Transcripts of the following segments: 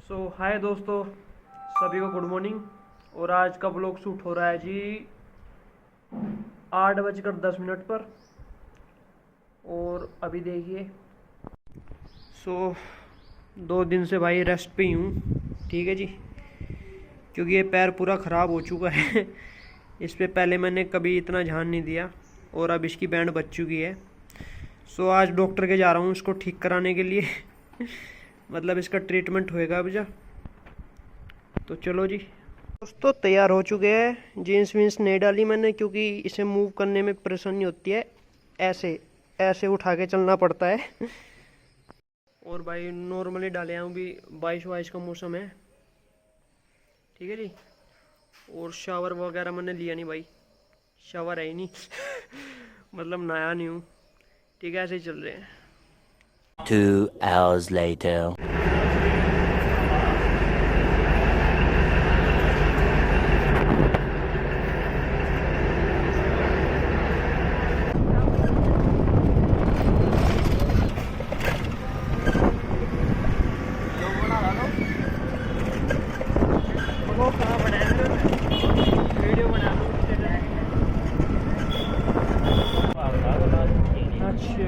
हाय दोस्तों, सभी को गुड मॉर्निंग। और आज का ब्लॉग शूट हो रहा है जी 8:10 पर। और अभी देखिए 2 दिन से भाई रेस्ट पे ही हूँ, ठीक है जी, क्योंकि ये पैर पूरा ख़राब हो चुका है। इस पे पहले मैंने कभी इतना ध्यान नहीं दिया और अब इसकी बैंड बच चुकी है। आज डॉक्टर के जा रहा हूँ इसको ठीक कराने के लिए। मतलब इसका ट्रीटमेंट होएगा अब जा। तो चलो जी दोस्तों, तैयार हो चुके हैं। जीन्स वीन्स नहीं डाली मैंने क्योंकि इसे मूव करने में परेशानी होती है। ऐसे ऐसे उठा के चलना पड़ता है। और भाई नॉर्मली डाले हैं, अभी 22-22 का मौसम है, ठीक है जी। और शावर वगैरह मैंने लिया नहीं भाई, शावर है ही नहीं। मतलब नया नहीं हूँ, ठीक है, ऐसे ही चल रहे हैं। 2 hours later. वीडियो बना लो। अच्छा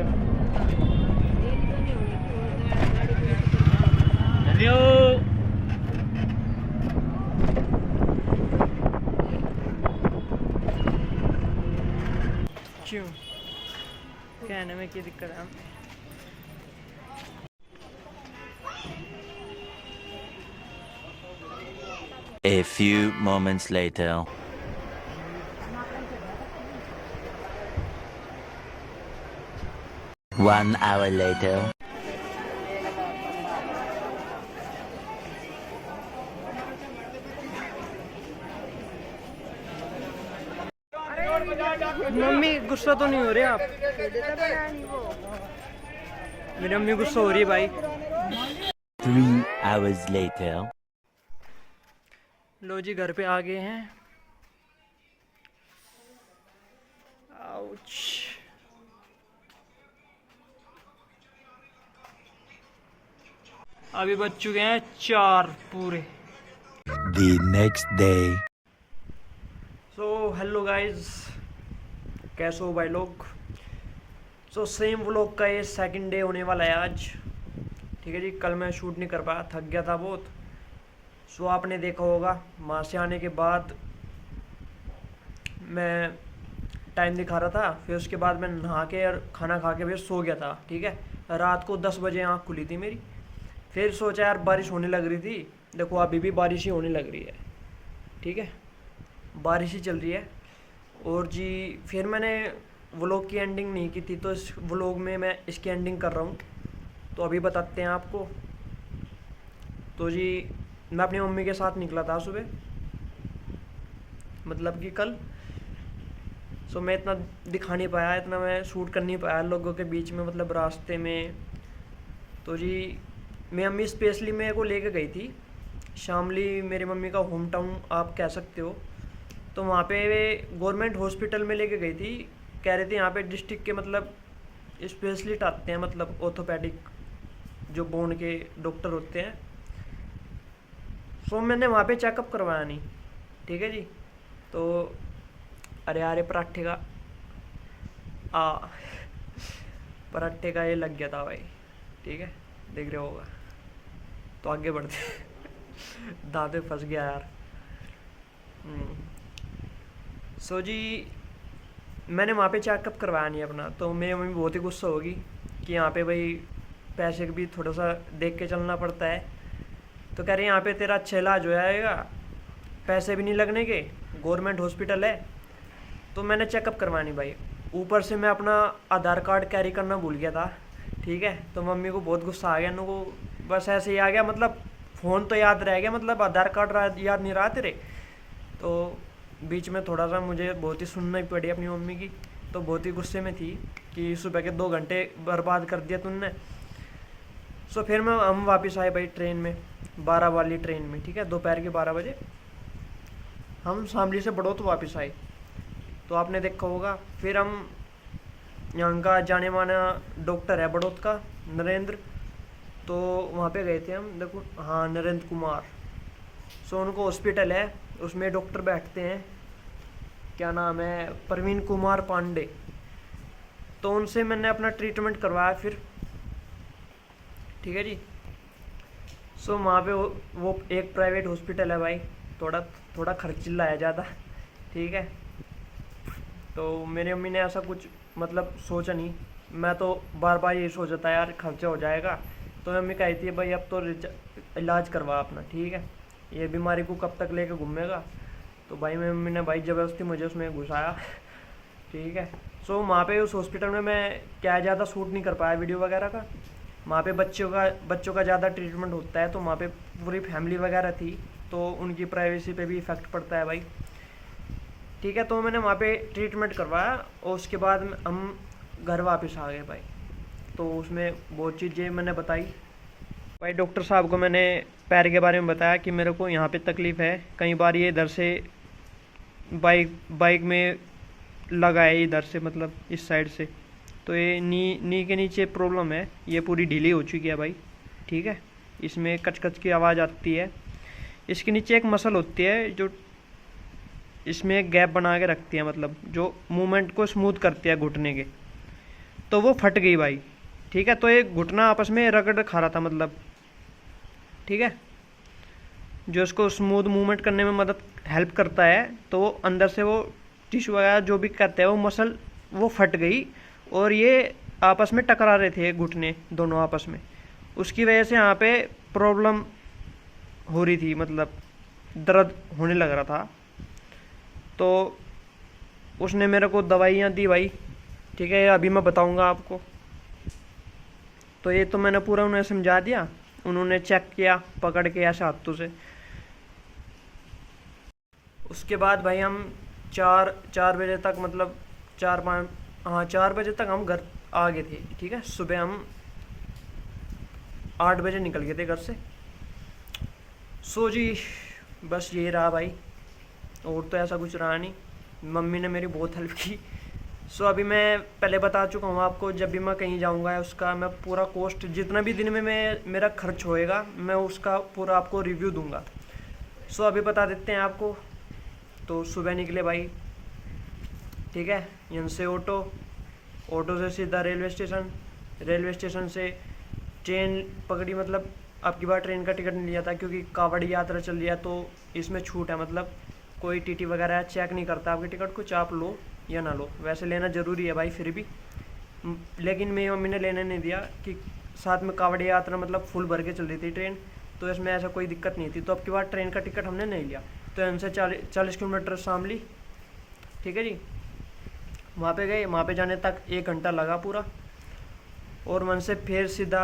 क्यों, कहने में क्या दिक्कत है? A few moments later. 1 hour later. Mummy गुस्सा तो नहीं हो रहे आप? मेरी मम्मी गुस्सा हो रही है भाई। 3 hours later. लो जी, घर पे आ गए हैं। आउच। अभी बज चुके हैं 4 पूरे। The next day. Hello guys, कैसे हो भाई लोग? सेम व्लॉग का ये सेकंड डे होने वाला है आज, ठीक है जी। कल मैं शूट नहीं कर पाया, थक गया था बहुत। आपने देखा होगा वहाँ से आने के बाद मैं टाइम दिखा रहा था, फिर उसके बाद मैं नहा के और खाना खा के फिर सो गया था, ठीक है। रात को 10 बजे आँख खुली थी मेरी। फिर सोचा यार बारिश होने लग रही थी, देखो अभी भी बारिश ही होने लग रही है, ठीक है, बारिश ही चल रही है। और जी फिर मैंने व्लॉग की एंडिंग नहीं की थी, तो इस व्लॉग में मैं इसकी एंडिंग कर रहा हूँ। तो अभी बताते हैं आपको। तो जी मैं अपनी मम्मी के साथ निकला था सुबह, मतलब कि कल। मैं इतना दिखा नहीं पाया, इतना मैं शूट कर नहीं पाया लोगों के बीच में, मतलब रास्ते में। तो जी मेरी मम्मी स्पेशली मेरे को लेके गई थी शामली, मेरी मम्मी का होम टाउन आप कह सकते हो। तो वहाँ पे गवर्नमेंट हॉस्पिटल में लेके गई थी। कह रहे थे यहाँ पे डिस्ट्रिक्ट के मतलब स्पेशलिस्ट आते हैं, मतलब ऑर्थोपेडिक जो बोन के डॉक्टर होते हैं। मैंने वहाँ पे चेकअप करवाया नहीं, ठीक है जी। तो अरे पराठे का पराठे का ये लग गया था भाई, ठीक है, देख रहे होगा। तो आगे बढ़ते। दांत में फंस गया यार। जी मैंने वहाँ पे चेकअप करवाया नहीं अपना, तो मेरी मम्मी बहुत ही गुस्सा होगी कि यहाँ पे भाई पैसे भी थोड़ा सा देख के चलना पड़ता है। तो कह रही यहाँ पे तेरा अच्छा इलाज हो जाएगा, पैसे भी नहीं लगने के, गवर्नमेंट हॉस्पिटल है। तो मैंने चेकअप करवानी भाई, ऊपर से मैं अपना आधार कार्ड कैरी करना भूल गया था, ठीक है। तो मम्मी को बहुत गुस्सा आ गया, उनको बस ऐसे ही आ गया, मतलब फ़ोन तो याद रह गया, मतलब आधार कार्ड याद नहीं रहा तेरे। तो बीच में थोड़ा सा मुझे बहुत ही सुनना ही पड़ी अपनी मम्मी की। तो बहुत ही गुस्से में थी कि सुबह के 2 घंटे बर्बाद कर दिया तुमने। फिर हम वापस आए भाई ट्रेन में, 12 वाली ट्रेन में, ठीक है, दोपहर के 12 बजे हम शामली से बड़ौत वापस आए। तो आपने देखा होगा, फिर हम यहाँ का जाने माना डॉक्टर है बड़ौत का, नरेंद्र, तो वहाँ पे गए थे हम, देखो हाँ नरेंद्र कुमार। सो उनको हॉस्पिटल है, उसमें डॉक्टर बैठते हैं, क्या नाम है, प्रवीण कुमार पांडे। तो उनसे मैंने अपना ट्रीटमेंट करवाया फिर, ठीक है जी। सो वहाँ पे वो एक प्राइवेट हॉस्पिटल है भाई, थोड़ा थोड़ा खर्चीला है ज़्यादा, ठीक है। तो मेरी मम्मी ने ऐसा कुछ मतलब सोचा नहीं, मैं तो बार बार ये सोचा था यार खर्चा हो जाएगा। तो मम्मी कहती है भाई अब तो इलाज करवा अपना, ठीक है, ये बीमारी को कब तक लेके घूमेगा। तो भाई मेरी मम्मी ने भाई ज़बरदस्ती मुझे उसमें घुसाया, ठीक है। सो वहाँ पे उस हॉस्पिटल में मैं क्या ज़्यादा शूट नहीं कर पाया वीडियो वगैरह का। वहाँ पे बच्चों का ज़्यादा ट्रीटमेंट होता है, तो वहाँ पे पूरी फैमिली वगैरह थी, तो उनकी प्राइवेसी पे भी इफ़ेक्ट पड़ता है भाई, ठीक है। तो मैंने वहाँ पे ट्रीटमेंट करवाया और उसके बाद हम घर वापस आ गए भाई। तो उसमें बहुत चीज़ें मैंने बताई भाई। डॉक्टर साहब को मैंने पैर के बारे में बताया कि मेरे को यहाँ पे तकलीफ़ है, कई बार ये इधर से बाइक में लगा है, इधर से मतलब इस साइड से, तो ये नी के नीचे प्रॉब्लम है, ये पूरी ढीली हो चुकी है भाई, ठीक है। इसमें कच कच की आवाज़ आती है। इसके नीचे एक मसल होती है जो इसमें एक गैप बना के रखती है, मतलब जो मूवमेंट को स्मूथ करती है घुटने के, तो वो फट गई भाई, ठीक है। तो ये घुटना आपस में रगड़ खा रहा था मतलब, ठीक है, जो इसको स्मूथ मूवमेंट करने में मदद हेल्प करता है। तो वो अंदर से वो टिश्यू वगैरह जो भी करते हैं वो मसल वो फट गई, और ये आपस में टकरा रहे थे घुटने दोनों आपस में, उसकी वजह से यहाँ पे प्रॉब्लम हो रही थी, मतलब दर्द होने लग रहा था। तो उसने मेरे को दवाइयाँ दी भाई, ठीक है, अभी मैं बताऊँगा आपको। तो ये तो मैंने पूरा उन्हें समझा दिया, उन्होंने चेक किया पकड़ के ऐसे हाथों से। उसके बाद भाई हम चार बजे तक, मतलब 4 बजे तक हम घर आ गए थे, ठीक है। सुबह हम 8 बजे निकल गए थे घर से। सो जी बस यही रहा भाई, और तो ऐसा कुछ रहा नहीं। मम्मी ने मेरी बहुत हेल्प की। सो अभी मैं पहले बता चुका हूँ आपको, जब भी मैं कहीं जाऊँगा उसका मैं पूरा कॉस्ट, जितना भी दिन में मेरा खर्च होएगा मैं उसका पूरा आपको रिव्यू दूंगा। सो अभी बता देते हैं आपको। तो सुबह निकले भाई, ठीक है, यहाँ से ऑटो से सीधा रेलवे स्टेशन से ट्रेन पकड़ी, मतलब आपकी बार ट्रेन का टिकट नहीं लिया था क्योंकि कावड़ी यात्रा चल रही है, तो इसमें छूट है, मतलब कोई टीटी वगैरह चेक नहीं करता आपके टिकट को, चाहे आप लो या ना लो। वैसे लेना ज़रूरी है भाई फिर भी, लेकिन मेरी मम्मी ने लेने नहीं दिया कि साथ में कावड़ी यात्रा मतलब फुल भर के चल रही थी ट्रेन, तो इसमें ऐसा कोई दिक्कत नहीं थी। तो अब की बार ट्रेन का टिकट हमने नहीं लिया। तो इनसे 40 किलोमीटर शामली, ठीक है जी। वहाँ पे गए, वहाँ पे जाने तक 1 घंटा लगा पूरा, और वहाँ से फिर सीधा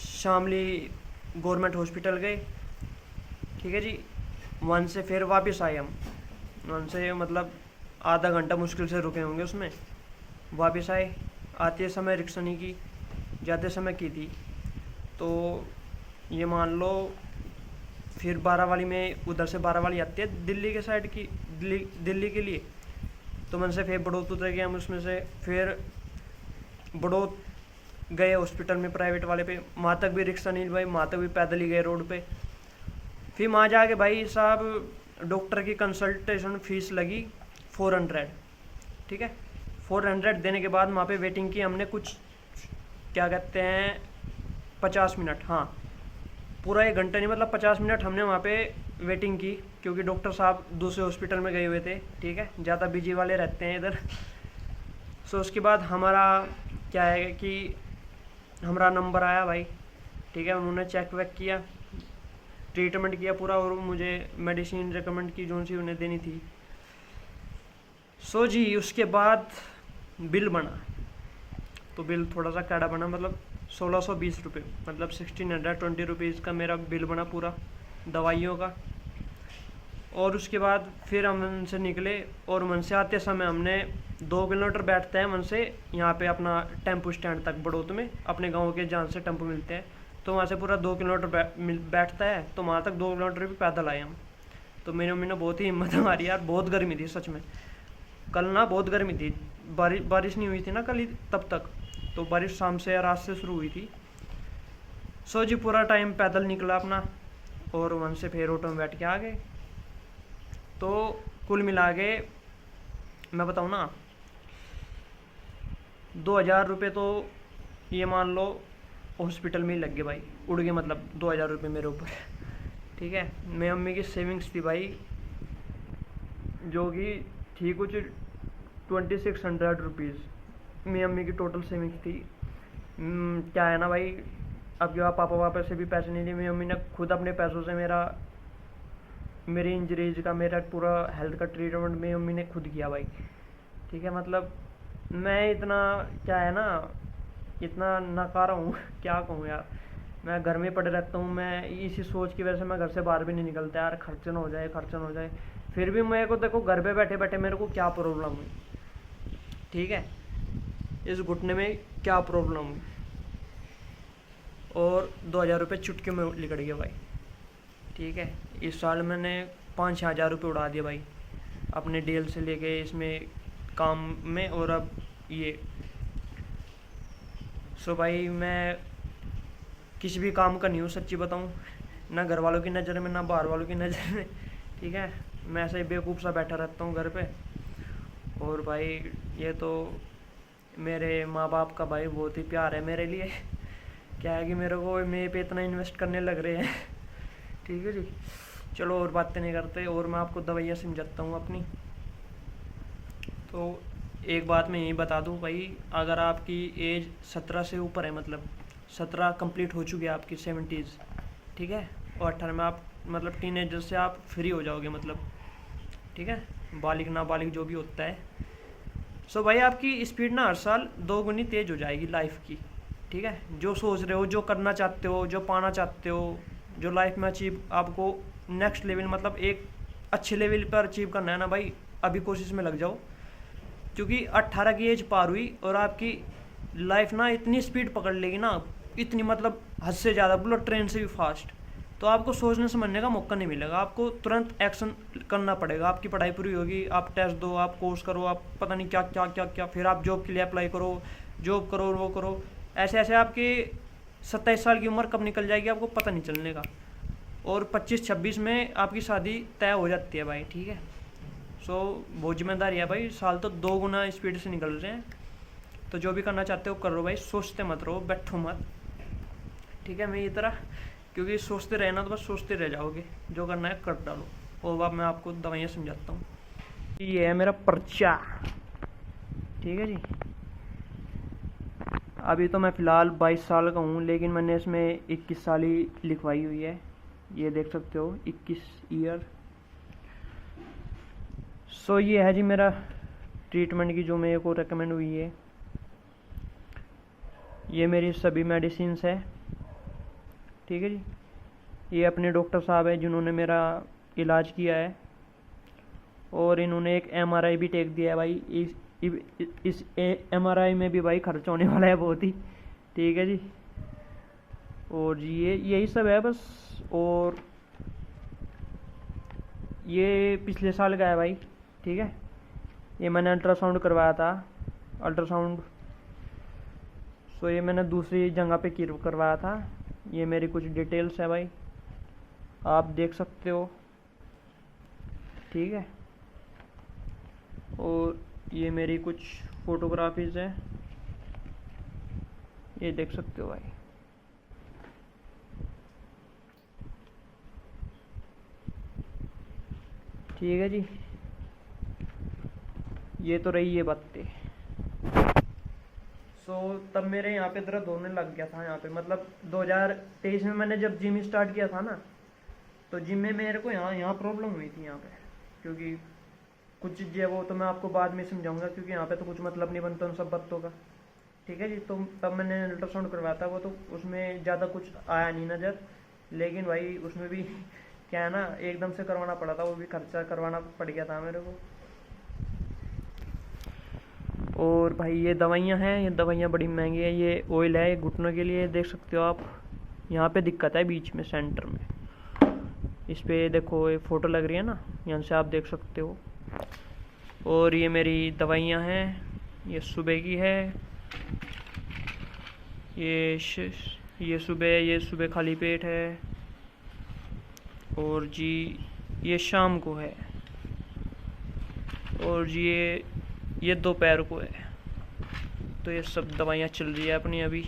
शामली गवर्नमेंट हॉस्पिटल गए, ठीक है जी। वहाँ से फिर वापस आए हम, वहाँ से मतलब आधा घंटा मुश्किल से रुके होंगे उसमें। वापस आए, आते समय रिक्शा नहीं की, जाते समय की थी। तो ये मान लो फिर 12 वाली में, उधर से 12 वाली आती है दिल्ली के साइड की, दिल्ली के लिए। तो मन से फिर बड़ौत उतर गए हम, उसमें से फिर बड़ौत गए हॉस्पिटल में प्राइवेट वाले पे। वहाँ तक भी रिक्शा नहीं भाई, वहाँ तक भी पैदल ही गए रोड पे। फिर वहाँ जाके भाई साहब डॉक्टर की कंसल्टेशन फीस लगी 400, ठीक है। 400 देने के बाद वहाँ पे वेटिंग की हमने कुछ, क्या कहते हैं, 50 मिनट, हाँ पूरा 1 घंटा नहीं, मतलब 50 मिनट हमने वहाँ पे वेटिंग की, क्योंकि डॉक्टर साहब दूसरे हॉस्पिटल में गए हुए थे, ठीक है, ज़्यादा बिजी वाले रहते हैं इधर। सो उसके बाद हमारा क्या है कि हमारा नंबर आया भाई, ठीक है। उन्होंने चेक वेक किया, ट्रीटमेंट किया पूरा, और मुझे मेडिसिन रिकमेंड की जो सी उन्हें देनी थी। सो जी उसके बाद बिल बना, तो बिल थोड़ा सा कड़ा बना, मतलब 1620 रुपये, मतलब 1620 रुपीज़ का मेरा बिल बना पूरा दवाइयों का। और उसके बाद फिर हम उनसे निकले, और मन से आते समय हमने 2 किलोमीटर बैठते हैं मन से यहाँ पे अपना टेम्पो स्टैंड तक बड़ौत में, अपने गांव के जहाँ से टेम्पो मिलते हैं, तो वहाँ से पूरा 2 किलोमीटर बैठता है, तो वहाँ तक 2 किलोमीटर भी पैदल आए हम। तो मेरी मम्मी ने बहुत ही हिम्मत मारी यार, बहुत गर्मी थी सच में, कल ना बहुत गर्मी थी, बारिश नहीं हुई थी ना कल तब तक, तो बारिश शाम से या रात से शुरू हुई थी। सो जी पूरा टाइम पैदल निकला अपना, और वहाँ से फिर ऑटो में बैठ के आ गए। तो कुल मिला के मैं बताऊँ ना, 2000 रुपये तो ये मान लो हॉस्पिटल में ही लग गए भाई, उड़ गए मतलब 2000 रुपये मेरे ऊपर। ठीक है, मेरी मम्मी की सेविंग्स थी भाई, जो कि थी कुछ 2600 रुपीज़ मेरी मम्मी की टोटल सेविंग्स थी। क्या है ना भाई, अब जो पापा वापा से भी पैसे नहीं लिए, मेरी मम्मी ने खुद अपने पैसों से मेरी इंजरीज का, मेरा पूरा हेल्थ का ट्रीटमेंट मेरी मम्मी ने खुद किया भाई। ठीक है, मतलब मैं इतना, क्या है ना, इतना नकारा हूँ क्या कहूँ यार, मैं घर में पड़े रहता हूँ। मैं इसी सोच की वजह से मैं घर से बाहर भी नहीं निकलता यार, खर्चन हो जाए खर्चन हो जाए। फिर भी मेरे को देखो, घर पे बैठे बैठे मेरे को क्या प्रॉब्लम हुई, ठीक है, इस घुटने में क्या प्रॉब्लम हुई, और 2000 रुपये चुटकी में निकल गया भाई। ठीक है, इस साल मैंने 5-6 हज़ार रुपये उड़ा दिए भाई, अपने डील से लेके इसमें काम में, और अब ये। सो भाई मैं किसी भी काम का नहीं हूँ, सच्ची बताऊँ, ना घर वालों की नज़र में ना बाहर वालों की नज़र में। ठीक है, मैं ऐसे ही बेवकूफ़ सा बैठा रहता हूँ घर पे। और भाई ये तो मेरे माँ बाप का भाई बहुत ही प्यार है मेरे लिए। क्या है कि मेरे को मेरे पे इतना इन्वेस्ट करने लग रहे हैं। ठीक है जी, चलो और बातें नहीं करते, और मैं आपको दवाइयाँ समझाता हूँ अपनी। तो एक बात मैं यही बता दूँ भाई, अगर आपकी एज 17 से ऊपर है, मतलब 17 कंप्लीट हो चुकी है आपकी 70s, ठीक है, और 18 में आप मतलब टीनेजर से आप फ्री हो जाओगे, मतलब ठीक है, बालिग नाबालिग जो भी होता है। सो भाई आपकी स्पीड ना हर साल 2 गुनी तेज़ हो जाएगी लाइफ की। ठीक है, जो सोच रहे हो, जो करना चाहते हो, जो पाना चाहते हो, जो लाइफ में अचीव आपको नेक्स्ट लेवल, मतलब एक अच्छे लेवल पर अचीव करना है ना भाई, अभी कोशिश में लग जाओ। क्योंकि 18 की एज पार हुई और आपकी लाइफ ना इतनी स्पीड पकड़ लेगी ना, इतनी मतलब हद से ज़्यादा, बुलेट ट्रेन से भी फास्ट। तो आपको सोचने समझने का मौका नहीं मिलेगा, आपको तुरंत एक्शन करना पड़ेगा। आपकी पढ़ाई पूरी होगी, आप टेस्ट दो, आप कोर्स करो, आप पता नहीं क्या क्या क्या क्या, फिर आप जॉब के लिए अप्लाई करो, जॉब करो, वो करो, ऐसे ऐसे आपके 27 साल की उम्र कब निकल जाएगी आपको पता नहीं चलने का, और 25-26 में आपकी शादी तय हो जाती है भाई। ठीक है, सो बहुत जिम्मेदारी है भाई, साल तो 2 गुना स्पीड से निकल रहे हैं। तो जो भी करना चाहते हो करो भाई, सोचते मत रहो, बैठो मत। ठीक है, मेरी तरह, क्योंकि सोचते रहना तो बस सोचते रह जाओगे, जो करना है कर डालो। और अब मैं आपको दवाइयाँ समझाता हूँ। ये है मेरा पर्चा, ठीक है जी। अभी तो मैं फ़िलहाल 22 साल का हूँ, लेकिन मैंने इसमें 21 साल ही लिखवाई हुई है, ये देख सकते हो 21 ईयर। सो ये है जी मेरा ट्रीटमेंट की जो मेरे को रेकमेंड हुई है, ये मेरी सभी मेडिसिन्स है। ठीक है जी, ये अपने डॉक्टर साहब है जिन्होंने मेरा इलाज किया है, और इन्होंने एक MRI भी टेक दिया है भाई। इस MRI में भी भाई खर्च होने वाला है बहुत ही। ठीक है जी, और जी ये यही सब है बस। और ये पिछले साल का है भाई। ठीक है, ये मैंने अल्ट्रासाउंड करवाया था, अल्ट्रासाउंड। सो ये मैंने दूसरी जगह पे करवाया था। ये मेरी कुछ डिटेल्स है भाई, आप देख सकते हो। ठीक है, और ये मेरी कुछ फोटोग्राफीज है, ये देख सकते हो भाई। ठीक है जी, ये तो रही ये बातें। सो तब मेरे यहाँ पे दर्द होने लग गया था यहाँ पे, मतलब 2023 में मैंने जब जिम स्टार्ट किया था ना, तो जिम में मेरे को यहाँ प्रॉब्लम हुई थी यहाँ पे, क्योंकि कुछ चीज़ें वो तो मैं आपको बाद में समझाऊंगा, क्योंकि यहाँ पे तो कुछ मतलब नहीं बनता उन सब बातों का। ठीक है जी, तो तब मैंने अल्ट्रासाउंड करवाया था, वो तो उसमें ज़्यादा कुछ आया नहीं नज़र, लेकिन भाई उसमें भी क्या है ना, एकदम से करवाना पड़ा था, वो भी खर्चा करवाना पड़ गया था मेरे को। और भाई ये दवाइयाँ हैं, ये दवाइयाँ बड़ी महंगी है। ये ऑयल है, ये घुटनों के लिए, देख सकते हो आप। यहाँ पे दिक्कत है बीच में सेंटर में, इस पे देखो ये फ़ोटो लग रही है ना, यहाँ से आप देख सकते हो। और ये मेरी दवाइयाँ हैं, ये सुबह की है, ये सुबह खाली पेट है, और जी ये शाम को है, और जी ये दोपहर को है। तो ये सब दवाइयाँ चल रही है अपनी अभी।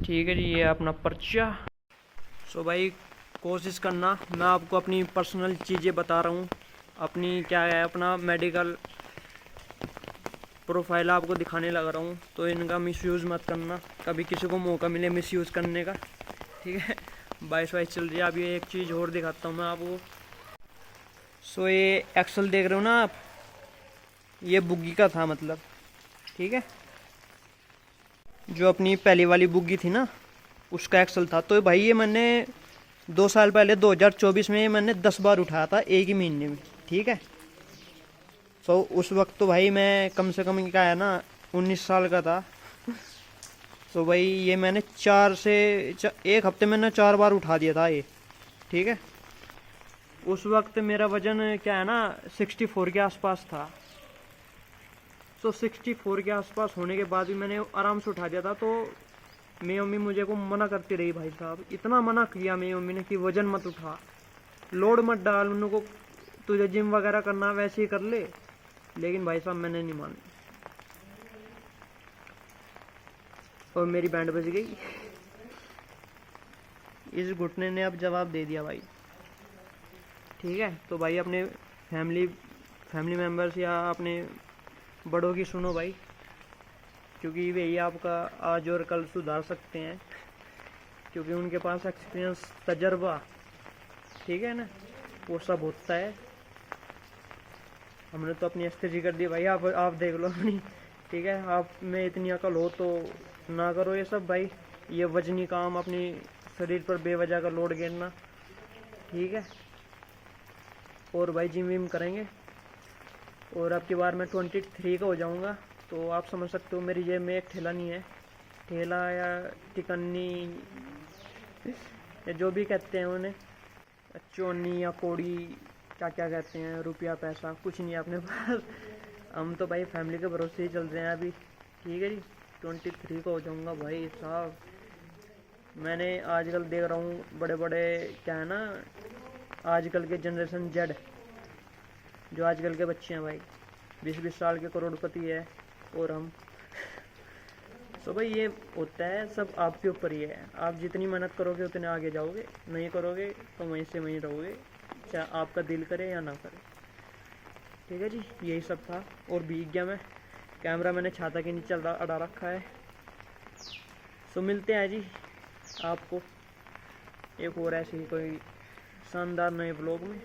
ठीक है जी, ये अपना पर्चा। सो भाई कोशिश करना, मैं आपको अपनी पर्सनल चीज़ें बता रहा हूँ, अपनी क्या है अपना मेडिकल प्रोफाइल आपको दिखाने लग रहा हूँ, तो इनका मिसयूज़ मत करना, कभी किसी को मौका मिले मिसयूज़ करने का। ठीक है, 22 चल रही है। अभी एक चीज़ और दिखाता हूँ मैं आपको। सो ये एक्सल देख रहे हो ना आप, ये बुग्गी का था मतलब। ठीक है, जो अपनी पहली वाली बुग्गी थी ना, उसका एक्सल था। तो भाई ये मैंने 2 साल पहले 2024 में मैंने 10 बार उठाया था एक ही महीने में। ठीक है, तो उस वक्त तो भाई मैं कम से कम क्या है ना 19 साल का था। तो भाई ये मैंने एक हफ्ते में ना 4 बार उठा दिया था ये। ठीक है, उस वक्त मेरा वजन क्या है ना 64 के आसपास था। तो 64 के आसपास होने के बाद भी मैंने आराम से उठा दिया था। तो मेरी मम्मी मुझे को मना करती रही, भाई साहब इतना मना किया मेरी मम्मी ने कि वजन मत उठा, लोड मत डाल, उनको तुझे जिम वगैरह करना वैसे ही कर ले। लेकिन भाई साहब मैंने नहीं मानी, और मेरी बैंड बज गई। इस घुटने ने अब जवाब दे दिया भाई। ठीक है, तो भाई अपने फैमिली मेम्बर्स या अपने बड़ों की सुनो भाई, क्योंकि वही आपका आज और कल सुधार सकते हैं, क्योंकि उनके पास एक्सपीरियंस तजर्बा, ठीक है ना, वो सब होता है। हमने तो अपनी एस्टेजी कर दी भाई, आप देख लो अपनी। ठीक है, आप में इतनी अकल हो तो ना करो ये सब भाई, ये वजनी काम, अपनी शरीर पर बेवजह का लोड गिरना। ठीक है, और भाई जिम विम करेंगे, और अब की बार मैं 23 का हो जाऊंगा। तो आप समझ सकते हो मेरी जेब में एक ठेला नहीं है, ठेला या टिकन्नी या जो भी कहते हैं उन्हें, चोनी या कोड़ी, क्या क्या कहते हैं, रुपया पैसा कुछ नहीं है अपने पास। हम तो भाई फैमिली के भरोसे ही चल रहे हैं अभी। ठीक है जी, 23 का हो जाऊंगा भाई साहब। मैंने आजकल देख रहा हूँ बड़े बड़े क्या है ना, आजकल के जनरेशन जेड, जो आजकल के बच्चे हैं भाई, 20-20 साल के करोड़पति है, और हम तो भाई ये होता है, सब आपके ऊपर ही है। आप जितनी मेहनत करोगे उतने आगे जाओगे, नहीं करोगे तो वहीं से वहीं रहोगे, चाहे आपका दिल करे या ना करे। ठीक है जी, यही सब था। और भीग गया मैं, कैमरा मैंने छाता के नीचे अड़ा रखा है। सो मिलते हैं जी आपको एक और ऐसे ही कोई शानदार नए ब्लॉग में।